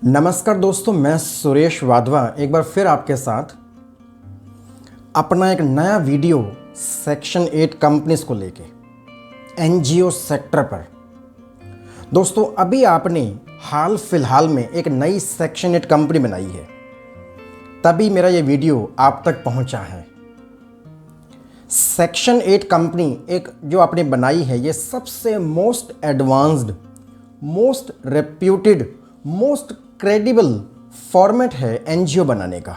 नमस्कार दोस्तों, मैं सुरेश वाधवा एक बार फिर आपके साथ अपना एक नया वीडियो सेक्शन 8 कंपनीज को लेके एनजीओ सेक्टर पर। दोस्तों, अभी आपने हाल फिलहाल में एक नई सेक्शन 8 कंपनी बनाई है, तभी मेरा ये वीडियो आप तक पहुंचा है। सेक्शन 8 कंपनी एक जो आपने बनाई है, ये सबसे most advanced, most reputed, most credible format है एनजीओ बनाने का।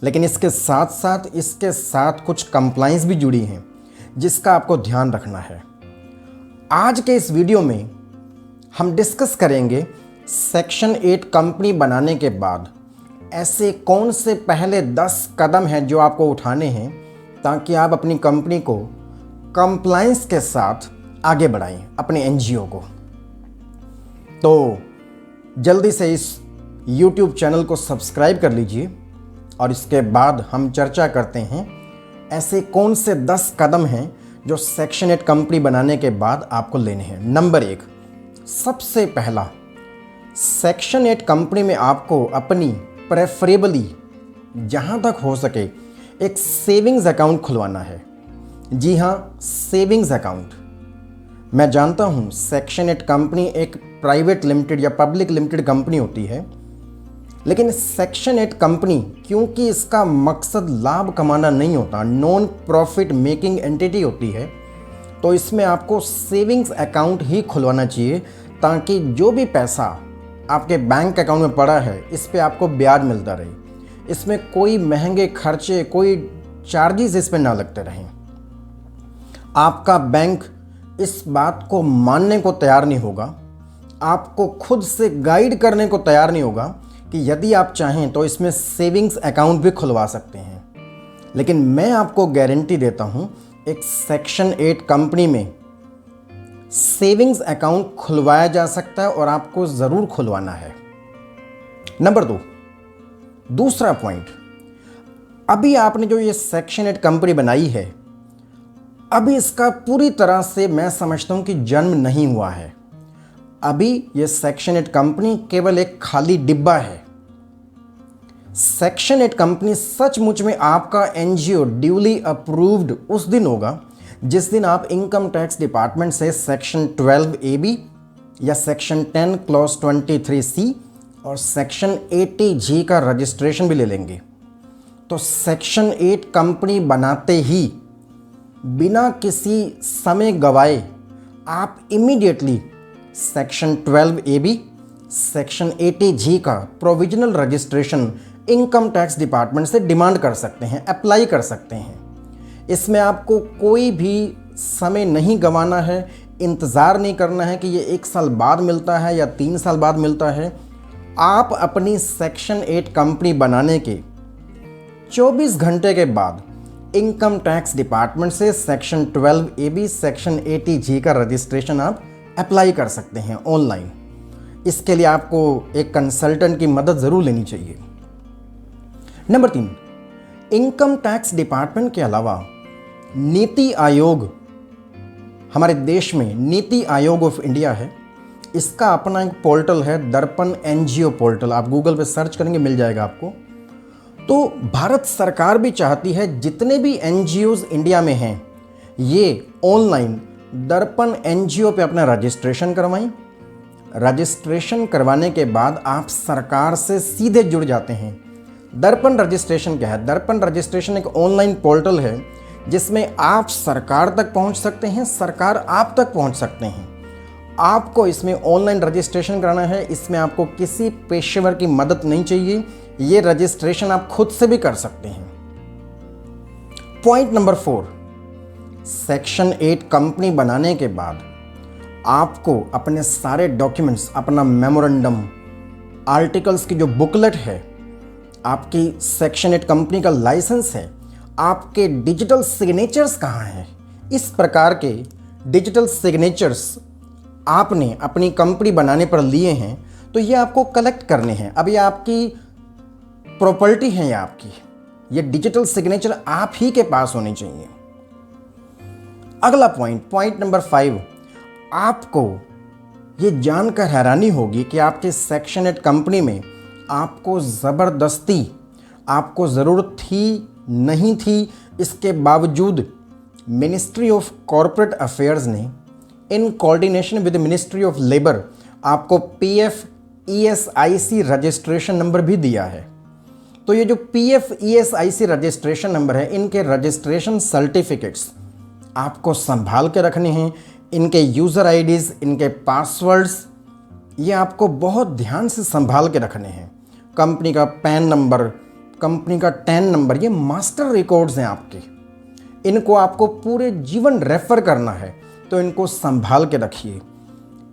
लेकिन इसके साथ कुछ कंप्लाइंस भी जुड़ी हैं जिसका आपको ध्यान रखना है। आज के इस वीडियो में हम डिस्कस करेंगे सेक्शन 8 कंपनी बनाने के बाद ऐसे कौन से पहले 10 कदम हैं जो आपको उठाने हैं ताकि आप अपनी कंपनी को कंप्लाइंस के साथ आगे बढ़ाएं, अपने एनजीओ को। तो जल्दी से इस YouTube चैनल को सब्सक्राइब कर लीजिए और इसके बाद हम चर्चा करते हैं ऐसे कौन से 10 कदम हैं जो सेक्शन 8 कंपनी बनाने के बाद आपको लेने हैं। नंबर 1, सबसे पहला, सेक्शन 8 कंपनी में आपको अपनी प्रेफरेबली जहाँ तक हो सके एक सेविंग्स अकाउंट खुलवाना है। जी हाँ, सेविंग्स अकाउंट। मैं जानता हूँ सेक्शन 8 कंपनी एक प्राइवेट लिमिटेड या पब्लिक लिमिटेड कंपनी होती है, लेकिन सेक्शन 8 कंपनी क्योंकि इसका मकसद लाभ कमाना नहीं होता, नॉन प्रॉफिट मेकिंग एंटिटी होती है, तो इसमें आपको सेविंग्स अकाउंट ही खुलवाना चाहिए ताकि जो भी पैसा आपके बैंक अकाउंट में पड़ा है इस पे आपको ब्याज मिलता रहे, इसमें कोई महंगे खर्चे, कोई चार्जेस इस पे ना लगते रहें। आपका बैंक इस बात को मानने को तैयार नहीं होगा, आपको खुद से गाइड करने को तैयार नहीं होगा कि यदि आप चाहें तो इसमें सेविंग्स अकाउंट भी खुलवा सकते हैं। लेकिन मैं आपको गारंटी देता हूं, एक सेक्शन 8 कंपनी में सेविंग्स अकाउंट खुलवाया जा सकता है और आपको ज़रूर खुलवाना है। नंबर 2, दूसरा पॉइंट, अभी आपने जो ये सेक्शन 8 कंपनी बनाई है, अभी इसका पूरी तरह से मैं समझता हूं कि जन्म नहीं हुआ है। अभी ये सेक्शन 8 कंपनी केवल एक खाली डिब्बा है। सेक्शन 8 कंपनी सचमुच में आपका एनजीओ ड्यूली अप्रूव्ड उस दिन होगा जिस दिन आप इनकम टैक्स डिपार्टमेंट से सेक्शन 12AB या सेक्शन 10 क्लॉज 23C और सेक्शन 80G का रजिस्ट्रेशन भी ले लेंगे। तो सेक्शन 8 कंपनी बनाते ही बिना किसी समय गवाए आप immediately section 12AB, section 80G का provisional registration income tax department से डिमांड कर सकते हैं, अप्लाई कर सकते हैं। इसमें आपको कोई भी समय नहीं गंवाना है, इंतज़ार नहीं करना है कि ये 1 साल बाद मिलता है या 3 साल बाद मिलता है। आप अपनी सेक्शन 8 कंपनी बनाने के 24 घंटे के बाद इनकम टैक्स डिपार्टमेंट से सेक्शन 12AB, सेक्शन 80G का रजिस्ट्रेशन आप अप्लाई कर सकते हैं ऑनलाइन। इसके लिए आपको एक कंसल्टेंट की मदद ज़रूर लेनी चाहिए। नंबर 3, इनकम टैक्स डिपार्टमेंट के अलावा नीति आयोग, हमारे देश में नीति आयोग ऑफ इंडिया है, इसका अपना एक पोर्टल है, दर्पण एनजीओ पोर्टल। आप गूगल पे सर्च करेंगे, मिल जाएगा आपको। तो भारत सरकार भी चाहती है जितने भी एनजीओज इंडिया में हैं ये ऑनलाइन दर्पण एनजीओ पे अपना रजिस्ट्रेशन करवाएं। रजिस्ट्रेशन करवाने के बाद आप सरकार से सीधे जुड़ जाते हैं। दर्पण रजिस्ट्रेशन क्या है? दर्पण रजिस्ट्रेशन एक ऑनलाइन पोर्टल है जिसमें आप सरकार तक पहुंच सकते हैं, सरकार आप तक पहुंच सकते हैं। आपको इसमें ऑनलाइन रजिस्ट्रेशन कराना है, इसमें आपको किसी पेशेवर की मदद नहीं चाहिए, ये रजिस्ट्रेशन आप खुद से भी कर सकते हैं। पॉइंट नंबर 4, सेक्शन 8 कंपनी बनाने के बाद आपको अपने सारे डॉक्यूमेंट्स, अपना मेमोरेंडम, आर्टिकल्स की जो बुकलेट है, आपकी सेक्शन 8 कंपनी का लाइसेंस है, आपके डिजिटल सिग्नेचर्स कहाँ हैं, इस प्रकार के डिजिटल सिग्नेचर्स आपने अपनी कंपनी बनाने पर लिए हैं तो ये आपको कलेक्ट करने हैं। अब ये आपकी प्रॉपर्टी है, ये डिजिटल सिग्नेचर आप ही के पास होने चाहिए। अगला पॉइंट नंबर 5, आपको ये जानकर हैरानी होगी कि आपके सेक्शन 8 कंपनी में आपको ज़बरदस्ती, आपको ज़रूरत थी नहीं थी, इसके बावजूद मिनिस्ट्री ऑफ कॉरपोरेट अफेयर्स ने in coordination with ministry of labour आपको PF ESIC रजिस्ट्रेशन नंबर भी दिया है। तो ये जो PF ESIC रजिस्ट्रेशन नंबर है, इनके रजिस्ट्रेशन सर्टिफिकेट्स आपको संभाल के रखने हैं। इनके यूज़र आईडीज़, इनके पासवर्ड्स, ये आपको बहुत ध्यान से संभाल के रखने हैं। कंपनी का पैन नंबर, कंपनी का टैन नंबर, ये मास्टर रिकॉर्ड्स हैं आपके। इनको आपको पूरे जीवन रेफर करना है, तो इनको संभाल के रखिए।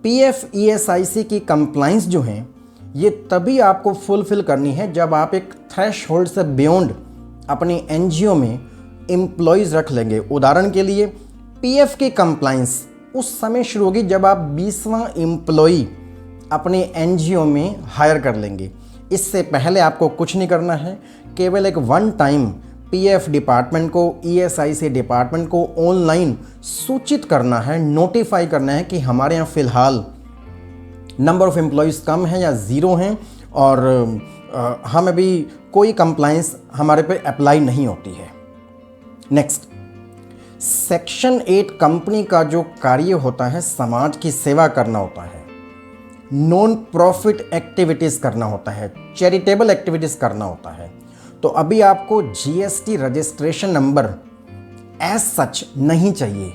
PF ESIC की कंप्लाइंस जो हैं, ये तभी आपको फुलफिल करनी है जब आप एक थ्रेशहोल्ड से बियॉन्ड अपनी NGO में एम्प्लॉयज़ रख लेंगे। उदाहरण के लिए PF की कंप्लाइंस उस समय शुरू होगी जब आप 20वां एम्प्लॉई अपने NGO में हायर कर लेंगे। इससे पहले आपको कुछ नहीं करना है, केवल एक वन टाइम PF डिपार्टमेंट को, ESIC डिपार्टमेंट को ऑनलाइन सूचित करना है, नोटिफाई करना है कि हमारे यहाँ फ़िलहाल नंबर ऑफ़ एम्प्लॉयज़ कम है या ज़ीरो हैं और हम अभी कोई कंप्लाइंस हमारे पे अप्लाई नहीं होती है। नेक्स्ट, सेक्शन 8 कंपनी का जो कार्य होता है, समाज की सेवा करना होता है, नॉन प्रॉफिट एक्टिविटीज़ करना होता है, चैरिटेबल एक्टिविटीज़ करना होता है। तो अभी आपको GST registration number as such नहीं चाहिए।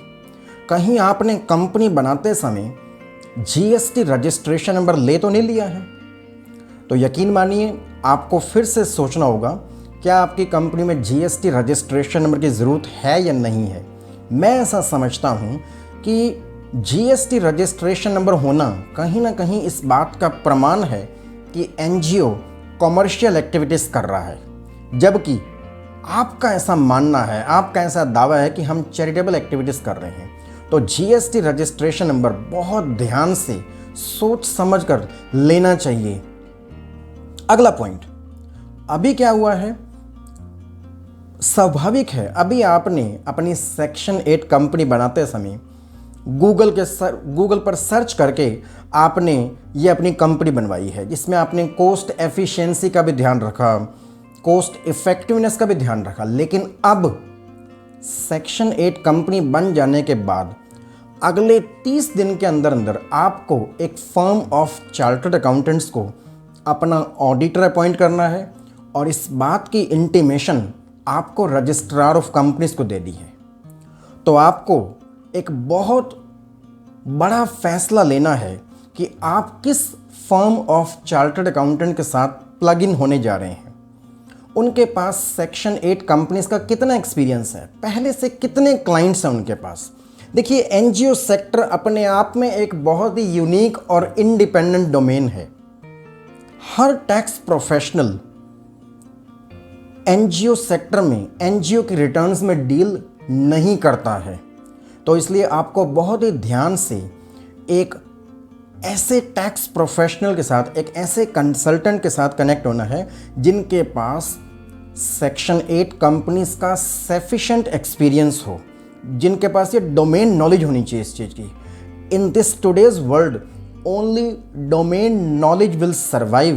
कहीं आपने कंपनी बनाते समय GST रजिस्ट्रेशन नंबर ले तो नहीं लिया है? तो यकीन मानिए आपको फिर से सोचना होगा, क्या आपकी कंपनी में GST रजिस्ट्रेशन नंबर की ज़रूरत है या नहीं है। मैं ऐसा समझता हूँ कि GST रजिस्ट्रेशन नंबर होना कहीं ना कहीं इस बात का प्रमाण है कि NGO कॉमर्शियल एक्टिविटीज़ कर रहा है, जबकि आपका ऐसा मानना है, आपका ऐसा दावा है कि हम चैरिटेबल एक्टिविटीज़ कर रहे हैं। तो GST रजिस्ट्रेशन नंबर बहुत ध्यान से सोच समझ कर लेना चाहिए। अगला पॉइंट, अभी क्या हुआ है, स्वाभाविक है, अभी आपने अपनी सेक्शन 8 कंपनी बनाते समय गूगल पर सर्च करके आपने ये अपनी कंपनी बनवाई है, जिसमें आपने कॉस्ट एफिशिएंसी का भी ध्यान रखा, कॉस्ट इफेक्टिवनेस का भी ध्यान रखा। लेकिन अब सेक्शन 8 कंपनी बन जाने के बाद अगले 30 दिन के अंदर अंदर आपको एक फर्म ऑफ चार्टर्ड अकाउंटेंट्स को अपना ऑडिटर अपॉइंट करना है और इस बात की इंटीमेशन आपको रजिस्ट्रार ऑफ कंपनीज को दे दी है। तो आपको एक बहुत बड़ा फैसला लेना है कि आप किस फर्म ऑफ चार्टर्ड अकाउंटेंट के साथ प्लग इन होने जा रहे हैं। उनके पास सेक्शन 8 कंपनीज का कितना एक्सपीरियंस है, पहले से कितने क्लाइंट्स हैं उनके पास। देखिए, NGO सेक्टर अपने आप में एक बहुत ही यूनिक और इंडिपेंडेंट डोमेन है। हर टैक्स प्रोफेशनल NGO सेक्टर में NGO के रिटर्न्स में डील नहीं करता है। तो इसलिए आपको बहुत ही ध्यान से एक ऐसे टैक्स प्रोफेशनल के साथ, एक ऐसे कंसल्टेंट के साथ कनेक्ट होना है जिनके पास सेक्शन 8 कंपनीज का सफिशिएंट एक्सपीरियंस हो, जिनके पास ये डोमेन नॉलेज होनी चाहिए इस चीज़ की। In this today's world only domain knowledge will survive,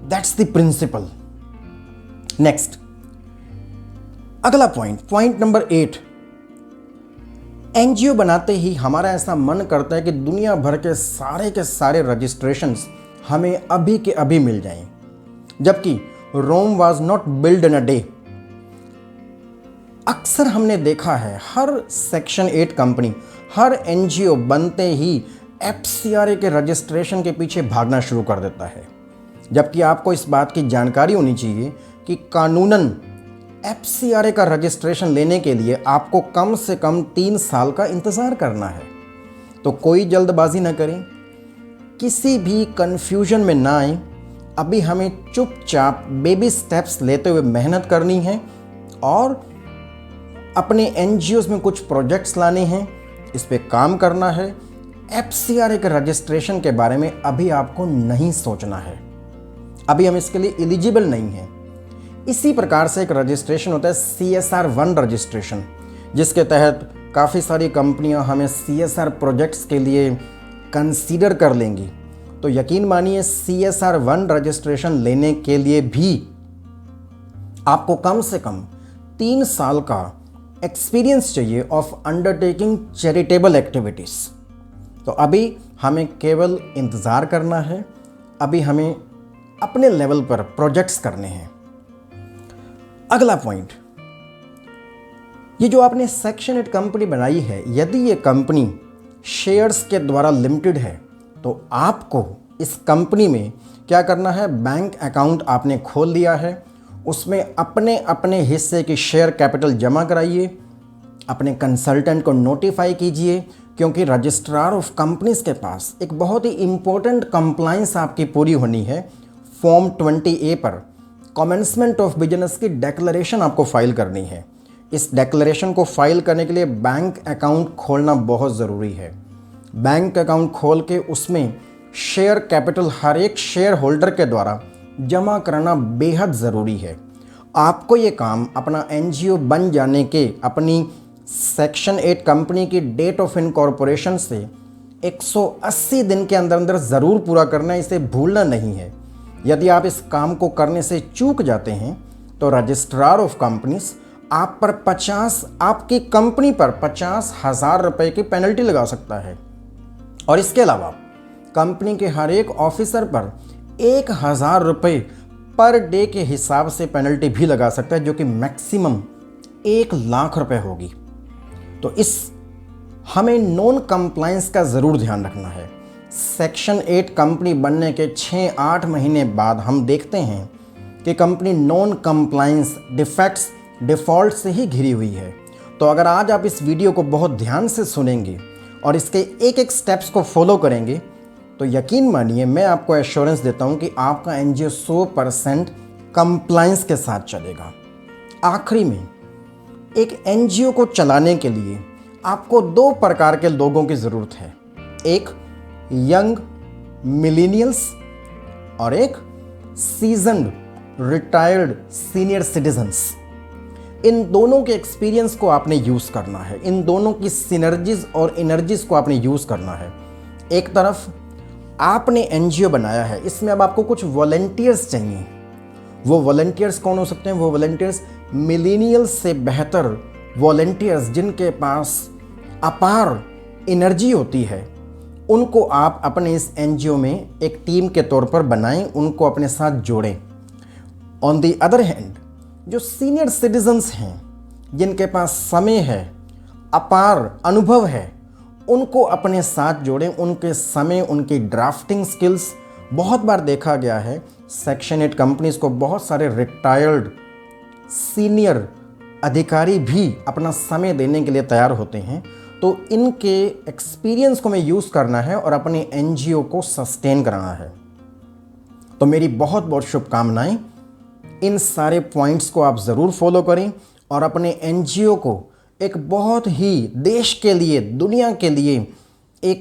that's the principle. Next, अगला पॉइंट नंबर 8, NGO बनाते ही हमारा ऐसा मन करता है कि दुनिया भर के सारे रजिस्ट्रेशंस हमें अभी के अभी मिल जाएं, जबकि Rome was not build in a day. अक्सर हमने देखा है हर सेक्शन 8 कंपनी, हर NGO बनते ही FCRA के रजिस्ट्रेशन के पीछे भागना शुरू कर देता है, जबकि आपको इस बात की जानकारी होनी चाहिए कि कानूनन FCRA का रजिस्ट्रेशन लेने के लिए आपको कम से कम 3 साल का इंतज़ार करना है। तो कोई जल्दबाजी ना करें, किसी भी कन्फ्यूजन में ना आए। अभी हमें चुपचाप बेबी स्टेप्स लेते हुए मेहनत करनी है और अपने NGOs में कुछ प्रोजेक्ट्स लाने हैं, इस पे काम करना है। FCRA के रजिस्ट्रेशन के बारे में अभी आपको नहीं सोचना है, अभी हम इसके लिए एलिजिबल नहीं हैं। इसी प्रकार से एक रजिस्ट्रेशन होता है CSR1 रजिस्ट्रेशन, जिसके तहत काफ़ी सारी कंपनियां हमें CSR प्रोजेक्ट्स के लिए कंसीडर कर लेंगी तो यकीन मानिए CSR1 रजिस्ट्रेशन लेने के लिए भी आपको कम से कम 3 साल का एक्सपीरियंस चाहिए ऑफ अंडरटेकिंग चैरिटेबल एक्टिविटीज़। तो अभी हमें केवल इंतज़ार करना है, अभी हमें अपने लेवल पर प्रोजेक्ट्स करने हैं। अगला पॉइंट, ये जो आपने सेक्शन 8 कंपनी बनाई है, यदि ये कंपनी शेयर्स के द्वारा लिमिटेड है तो आपको इस कंपनी में क्या करना है, बैंक अकाउंट आपने खोल लिया है, उसमें अपने अपने हिस्से की शेयर कैपिटल जमा कराइए, अपने कंसल्टेंट को नोटिफाई कीजिए, क्योंकि रजिस्ट्रार ऑफ कंपनीज के पास एक बहुत ही इम्पोर्टेंट कंप्लाइंस आपकी पूरी होनी है। फॉर्म 20A पर कमेंसमेंट ऑफ बिजनेस की डेक्लरेशन आपको फाइल करनी है। इस डेक्लरेशन को फाइल करने के लिए बैंक अकाउंट खोलना बहुत ज़रूरी है। बैंक अकाउंट खोल के उसमें शेयर कैपिटल हर एक शेयर होल्डर के द्वारा जमा कराना बेहद ज़रूरी है। आपको ये काम अपना NGO बन जाने के, अपनी सेक्शन 8 कंपनी की डेट ऑफ इनकॉर्पोरेशन से 180 दिन के अंदर अंदर ज़रूर पूरा करना है, इसे भूलना नहीं है। यदि आप इस काम को करने से चूक जाते हैं तो रजिस्ट्रार ऑफ कंपनीज आप पर आपकी कंपनी पर 50,000 रुपये की पेनल्टी लगा सकता है, और इसके अलावा कंपनी के हर एक ऑफिसर पर 1,000 रुपये पर डे के हिसाब से पेनल्टी भी लगा सकता है, जो कि मैक्सिमम 1,00,000 रुपये होगी। तो इस हमें नॉन कंप्लायंस का ज़रूर ध्यान रखना है। सेक्शन 8 कंपनी बनने के 6-8 महीने बाद हम देखते हैं कि company non compliance, defects, default से ही घिरी हुई है। तो अगर आज आप इस वीडियो को बहुत ध्यान से सुनेंगे और इसके एक एक स्टेप्स को फॉलो करेंगे तो यकीन मानिए, मैं आपको एश्योरेंस देता हूं कि आपका NGO 100% कंप्लायंस के साथ चलेगा। आखिरी में, एक NGO को चलाने के लिए आपको 2 प्रकार के लोगों की ज़रूरत है, एक यंग मिलेनियल्स और एक सीजन्ड रिटायर्ड सीनियर सिटीजन्स। इन दोनों के एक्सपीरियंस को आपने यूज़ करना है, इन दोनों की सिनर्जीज और एनर्जीज को आपने यूज़ करना है। एक तरफ आपने NGO बनाया है, इसमें अब आपको कुछ वॉलंटियर्स चाहिए। वो वॉलंटियर्स कौन हो सकते हैं? वो वॉलंटियर्स मिलेनियल्स से बेहतर वॉलंटियर्स, जिनके पास अपार एनर्जी होती है, उनको आप अपने इस NGO में एक टीम के तौर पर बनाएं, उनको अपने साथ जोड़ें। ऑन दी अदर हैंड, जो सीनियर सिटीजन्स हैं, जिनके पास समय है, अपार अनुभव है, उनको अपने साथ जोड़ें। उनके समय, उनकी ड्राफ्टिंग स्किल्स, बहुत बार देखा गया है सेक्शन 8 कंपनीज को बहुत सारे रिटायर्ड सीनियर अधिकारी भी अपना समय देने के लिए तैयार होते हैं। तो इनके एक्सपीरियंस को हमें यूज़ करना है और अपने NGO को सस्टेन कराना है। तो मेरी बहुत बहुत शुभकामनाएं। इन सारे पॉइंट्स को आप ज़रूर फॉलो करें और अपने NGO को एक बहुत ही देश के लिए, दुनिया के लिए एक